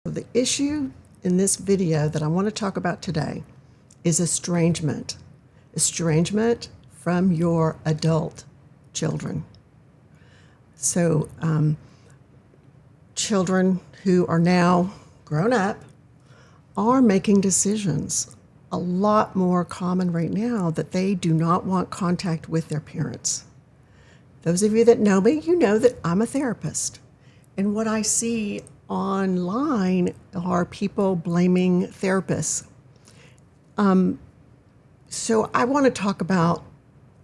The issue in this video that I want to talk about today is estrangement. Estrangement from your adult children. So children who are now grown up are making decisions. A lot more common right now that they do not want contact with their parents. Those of you that know me, you know that I'm a therapist. And what I see online are people blaming therapists. So I want to talk about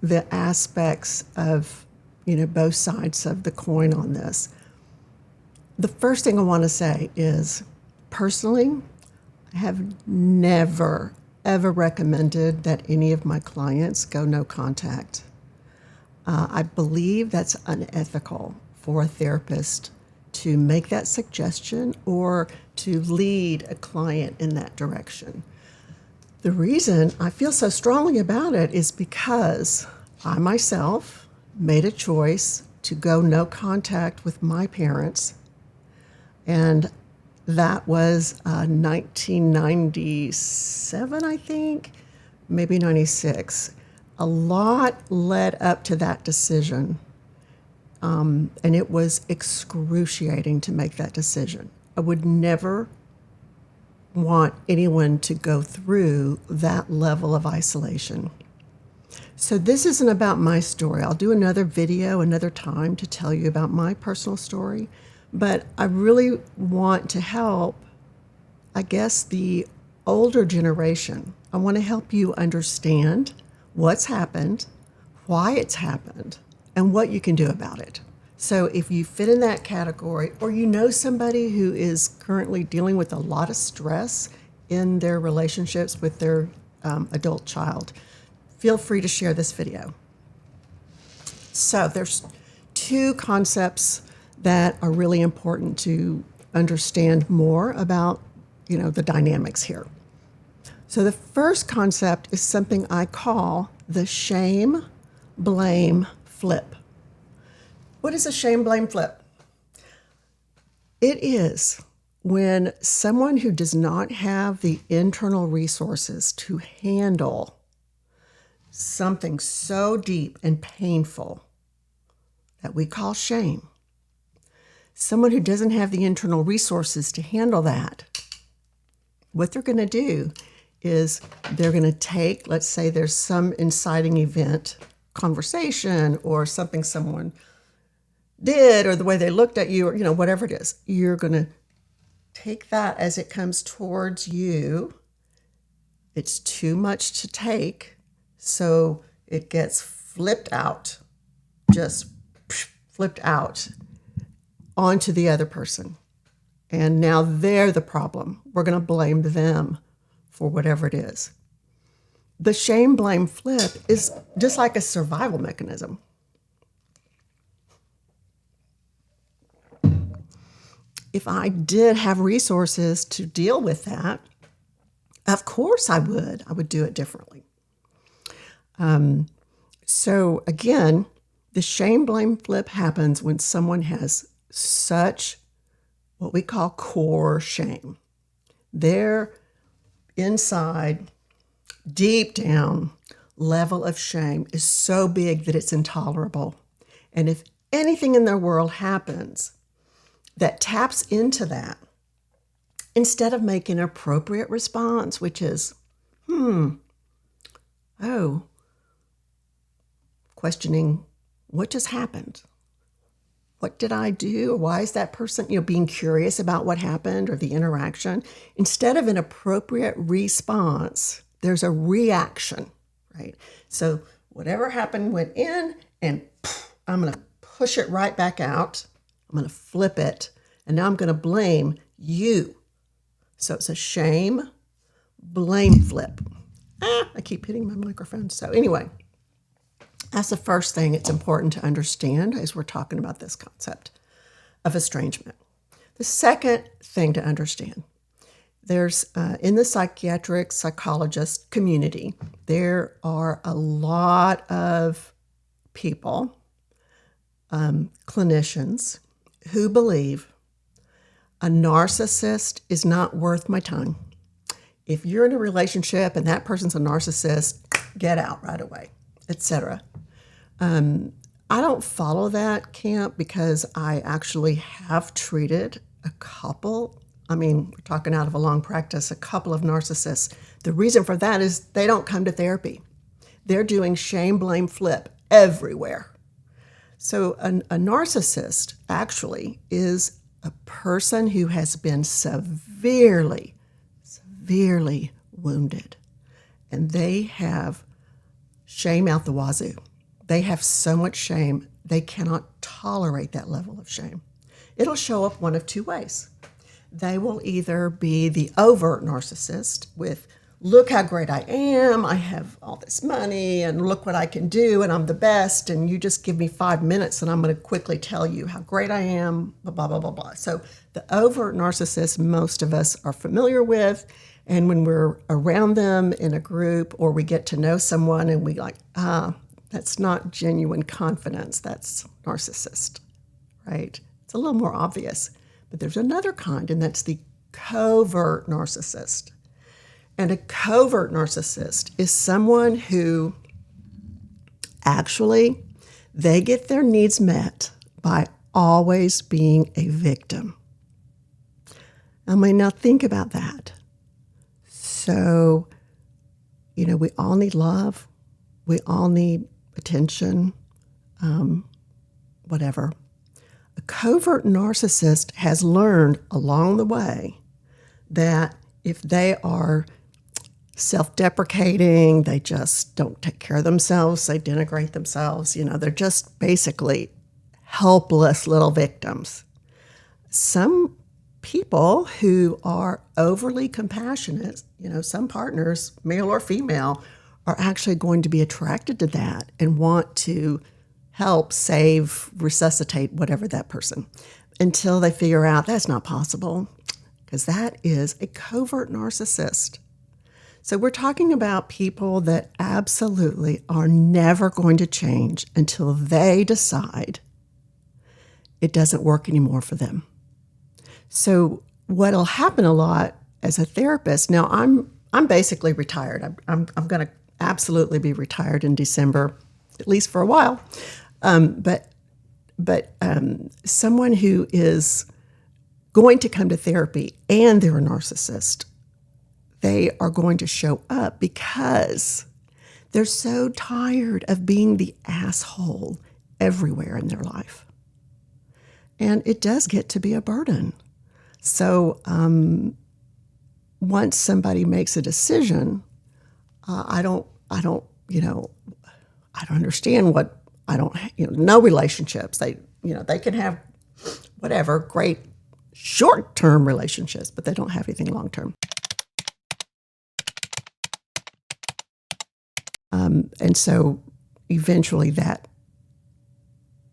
the aspects of, both sides of the coin on this. The first thing I want to say is, personally, I have never, ever recommended that any of my clients go no contact. I believe that's unethical for a therapist to make that suggestion or to lead a client in that direction. The reason I feel so strongly about it is because I myself made a choice to go no contact with my parents, and that was 1997, I think, maybe 96. A lot led up to that decision, and it was excruciating to make that decision. I would never want anyone to go through that level of isolation. So this isn't about my story. I'll do another video another time to tell you about my personal story, but I really want to help, I guess, the older generation. I want to help you understand what's happened, why it's happened, and what you can do about it. So if you fit in that category, or you know somebody who is currently dealing with a lot of stress in their relationships with their adult child, feel free to share this video. So there's two concepts that are really important to understand more about, the dynamics here. So the first concept is something I call the shame, blame, flip. What is a shame, blame, flip? It is when someone who does not have the internal resources to handle something so deep and painful that we call shame, someone who doesn't have the internal resources to handle that, what they're going to do is they're going to take, let's say there's some inciting event, conversation, or something someone did, or the way they looked at you, or whatever it is, you're going to take that as it comes towards you. It's too much to take, so it gets flipped out, just flipped out onto the other person. And now they're the problem. We're going to blame them for whatever it is. The shame, blame, flip is just like a survival mechanism. If I did have resources to deal with that, of course I would. I would do it differently. So again, the shame, blame, flip happens when someone has such what we call core shame. Their inside, deep down level of shame is so big that it's intolerable. And if anything in their world happens that taps into that, instead of making an appropriate response, which is, questioning what just happened? What did I do? Why is that person, being curious about what happened or the interaction? Instead of an appropriate response, there's a reaction, right? So whatever happened went in, and I'm going to push it right back out. I'm going to flip it, and now I'm going to blame you. So it's a shame, blame, flip. I keep hitting my microphone. So anyway, that's the first thing it's important to understand as we're talking about this concept of estrangement. The second thing to understand, there's in the psychiatric psychologist community, there are a lot of people, clinicians, who believe A narcissist is not worth my time. If you're in a relationship and that person's a narcissist, get out right away, etc. I don't follow that camp because I actually have treated a couple. I mean, we're talking out of a long practice, a couple of narcissists. The reason for that is they don't come to therapy. They're doing shame, blame, flip everywhere. So a narcissist actually is a person who has been severely wounded, and they have shame out the wazoo. They have so much shame, they cannot tolerate that level of shame. It'll show up one of two ways. They will either be the overt narcissist with, look how great I am, I have all this money, and look what I can do, and I'm the best, and you just give me 5 minutes, and I'm going to quickly tell you how great I am, blah, blah, blah, blah, blah. So the overt narcissist, most of us are familiar with, and when we're around them in a group or we get to know someone and we like, that's not genuine confidence, that's narcissist, right? It's a little more obvious. But there's another kind, and that's the covert narcissist. And a covert narcissist is someone who actually, they get their needs met by always being a victim. I mean, now think about that. So, we all need love. We all need attention, whatever. A covert narcissist has learned along the way that if they are self-deprecating, they just don't take care of themselves, they denigrate themselves, they're just basically helpless little victims. Some people who are overly compassionate, some partners, male or female, are actually going to be attracted to that and want to help, save, resuscitate whatever that person, until they figure out that's not possible, because that is a covert narcissist. So we're talking about people that absolutely are never going to change until they decide it doesn't work anymore for them. So what'll happen a lot as a therapist, now I'm basically retired. I'm going to absolutely be retired in December, at least for a while. But someone who is going to come to therapy and they're a narcissist, they are going to show up because they're so tired of being the asshole everywhere in their life. And it does get to be a burden. So once somebody makes a decision, I don't understand what, no relationships. They can have whatever great short-term relationships, but they don't have anything long-term. And so eventually that,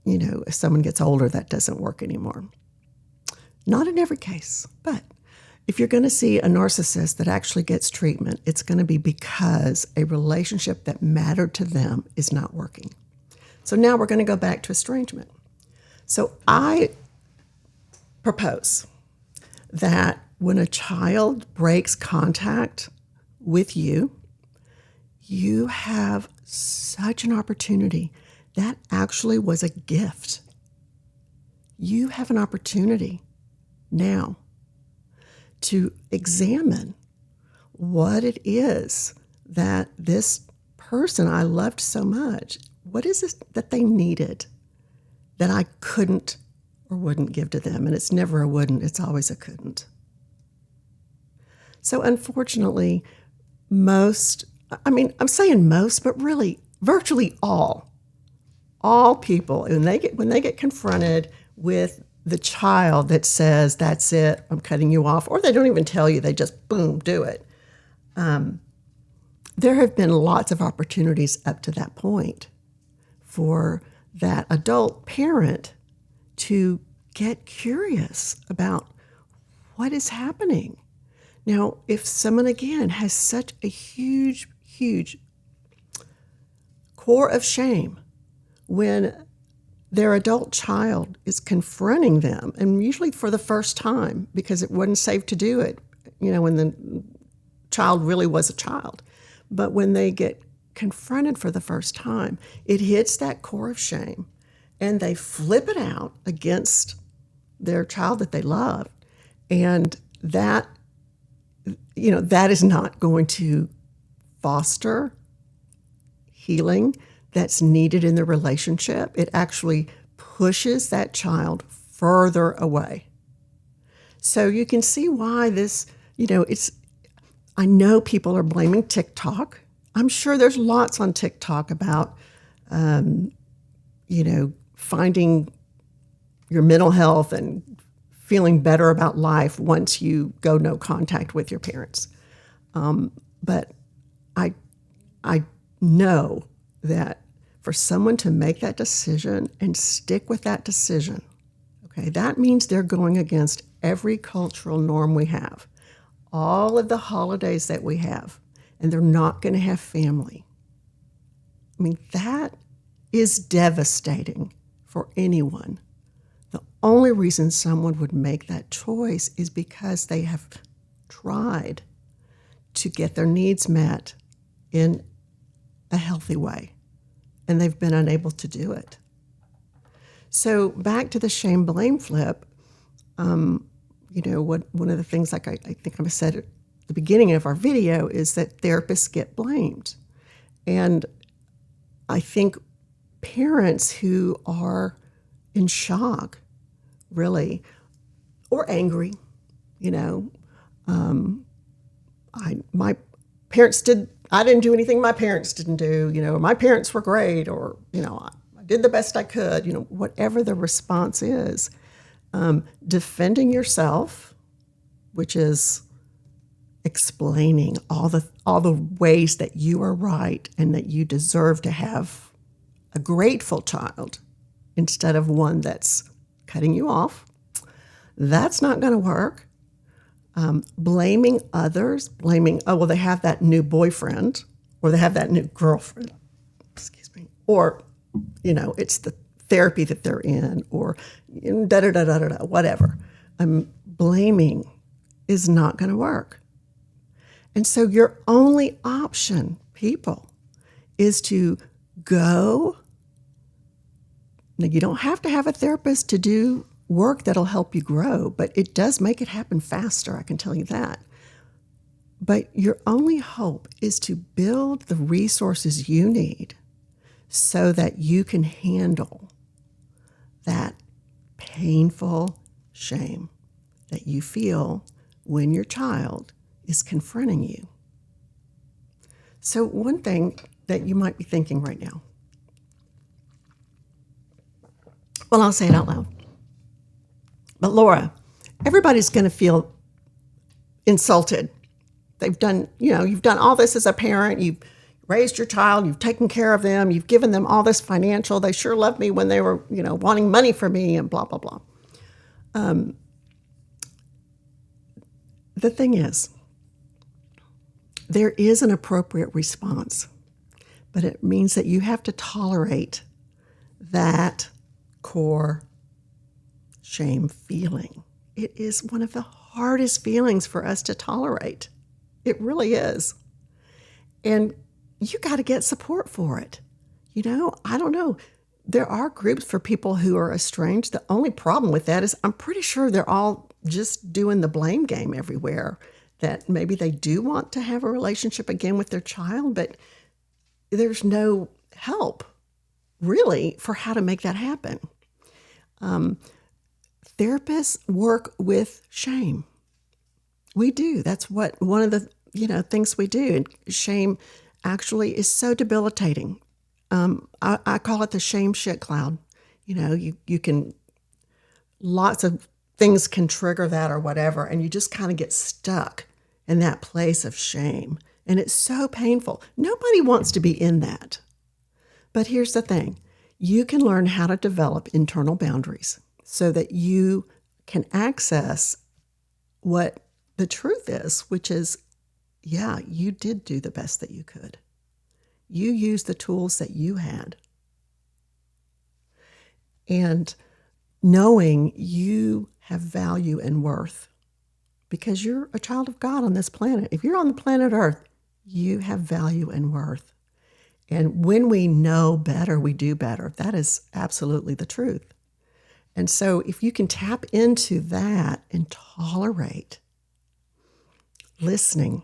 if someone gets older, that doesn't work anymore. Not in every case, but if you're going to see a narcissist that actually gets treatment, it's going to be because a relationship that mattered to them is not working. So now we're going to go back to estrangement. So I propose that when a child breaks contact with you, you have such an opportunity. That actually was a gift. You have an opportunity now to examine what it is that this person I loved so much, what is it that they needed that I couldn't or wouldn't give to them? And it's never a wouldn't, it's always a couldn't. So unfortunately, I'm saying most, but really virtually all people, when they get confronted with the child that says, that's it, I'm cutting you off, or they don't even tell you, they just, boom, do it. There have been lots of opportunities up to that point for that adult parent to get curious about what is happening. Now, if someone, again, has such a huge core of shame, when their adult child is confronting them, and usually for the first time, because it wasn't safe to do it, when the child really was a child. But when they get confronted for the first time, it hits that core of shame, and they flip it out against their child that they love. And that is not going to foster healing that's needed in the relationship. It actually pushes that child further away. So you can see why this, I know people are blaming TikTok. I'm sure there's lots on TikTok about, finding your mental health and feeling better about life once you go no contact with your parents. But I know that for someone to make that decision and stick with that decision, okay, that means they're going against every cultural norm we have, all of the holidays that we have, and they're not going to have family. I mean, that is devastating for anyone. The only reason someone would make that choice is because they have tried to get their needs met in a healthy way, and they've been unable to do it. So back to the shame-blame flip, one of the things, like I think I said at the beginning of our video, is that therapists get blamed. And I think parents who are in shock, really, or angry, my parents I didn't do anything my parents didn't do, my parents were great, or, I did the best I could, whatever the response is. Defending yourself, which is explaining all the ways that you are right and that you deserve to have a grateful child instead of one that's cutting you off. That's not going to work. Blaming others, they have that new boyfriend, or they have that new girlfriend, or, it's the therapy that they're in, or whatever. Blaming is not going to work. And so your only option, people, is to go. Now, you don't have to have a therapist to do work that'll help you grow, but it does make it happen faster, I can tell you that. But your only hope is to build the resources you need so that you can handle that painful shame that you feel when your child is confronting you. So one thing that you might be thinking right now, well, I'll say it out loud. But Laura, everybody's going to feel insulted. You've done all this as a parent. You've raised your child. You've taken care of them. You've given them all this financial. They sure loved me when they were, wanting money from me and blah, blah, blah. The thing is, there is an appropriate response, but it means that you have to tolerate that core shame feeling. It is one of the hardest feelings for us to tolerate. It really is. And you got to get support for it. I don't know. There are groups for people who are estranged. The only problem with that is I'm pretty sure they're all just doing the blame game everywhere, that maybe they do want to have a relationship again with their child, but there's no help really for how to make that happen. Therapists work with shame. We do. That's what one of the things we do. And shame actually is so debilitating. I call it the shame shit cloud. You can, lots of things can trigger that or whatever, and you just kind of get stuck in that place of shame. And it's so painful. Nobody wants to be in that. But here's the thing. You can learn how to develop internal boundaries so that you can access what the truth is, which is, yeah, you did do the best that you could. You used the tools that you had. And knowing you have value and worth because you're a child of God on this planet. If you're on the planet Earth, you have value and worth. And when we know better, we do better. That is absolutely the truth. And so if you can tap into that and tolerate listening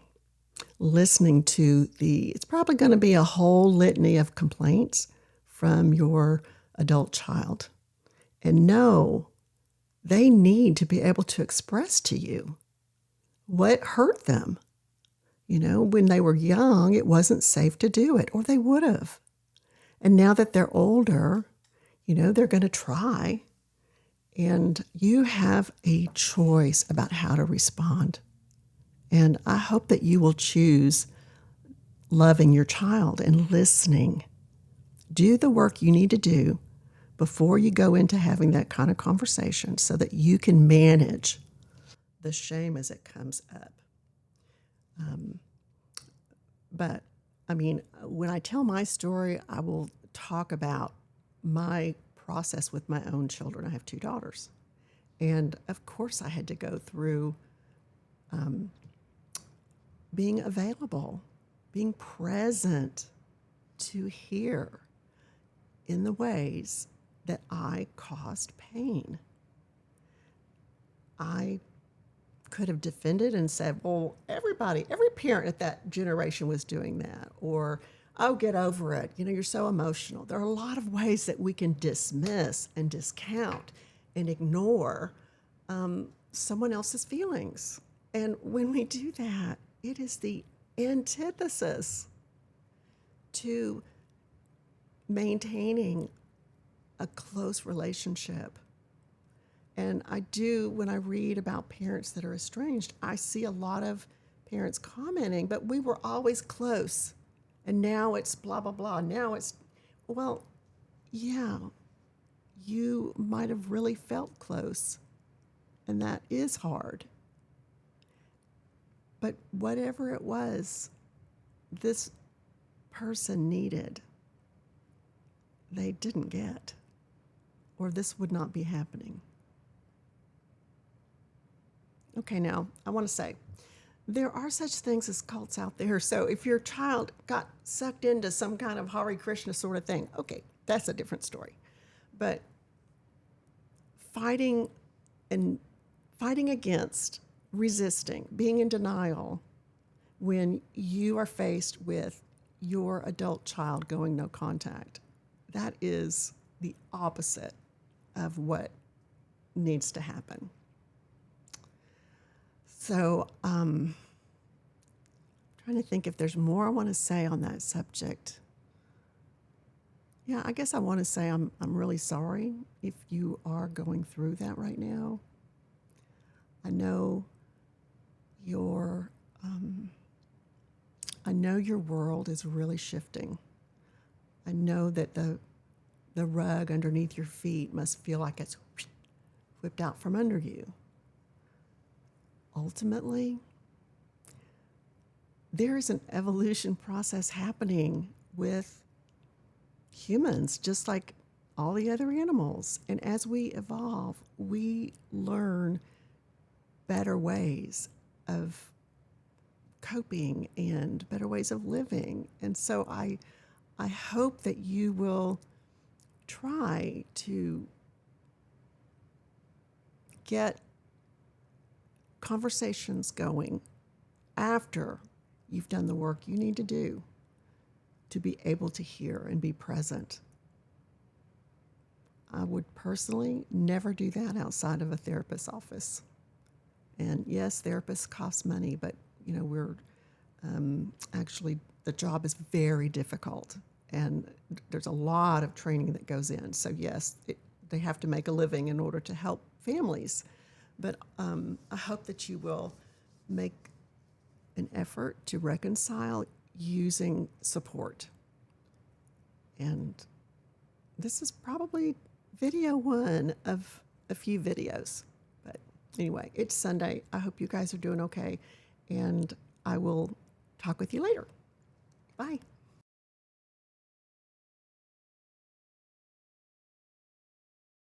to it's probably going to be a whole litany of complaints from your adult child. And know they need to be able to express to you what hurt them. When they were young, it wasn't safe to do it, or they would have. And now that they're older, they're going to try. And you have a choice about how to respond. And I hope that you will choose loving your child and listening. Do the work you need to do before you go into having that kind of conversation so that you can manage the shame as it comes up. But when I tell my story, I will talk about my process with my own children. I have 2 daughters. And of course, I had to go through being available, being present to hear in the ways that I caused pain. I could have defended and said, well, every parent at that generation was doing that, or, oh, get over it. You're so emotional. There are a lot of ways that we can dismiss and discount and ignore someone else's feelings. And when we do that, it is the antithesis to maintaining a close relationship. And when I read about parents that are estranged, I see a lot of parents commenting, but we were always close. And now it's blah, blah, blah. Now it's, well, yeah, you might have really felt close. And that is hard. But whatever it was, this person needed, they didn't get, or this would not be happening. Okay, now I want to say there are such things as cults out there. So if your child got sucked into some kind of Hare Krishna sort of thing, okay, that's a different story. But fighting against, resisting, being in denial when you are faced with your adult child going no contact, that is the opposite of what needs to happen. So trying to think if there's more I want to say on that subject. Yeah, I guess I want to say I'm really sorry if you are going through that right now. I know your world is really shifting. I know that the rug underneath your feet must feel like it's whipped out from under you. Ultimately, there is an evolution process happening with humans, just like all the other animals. And as we evolve, we learn better ways of coping and better ways of living. And so I hope that you will try to get conversations going after you've done the work you need to do to be able to hear and be present. I would personally never do that outside of a therapist's office. And yes, therapists cost money, but we're actually, the job is very difficult, and there's a lot of training that goes in. So yes, they have to make a living in order to help families. But I hope that you will make an effort to reconcile using support. And this is probably video 1 of a few videos. But anyway, it's Sunday. I hope you guys are doing okay. And I will talk with you later. Bye.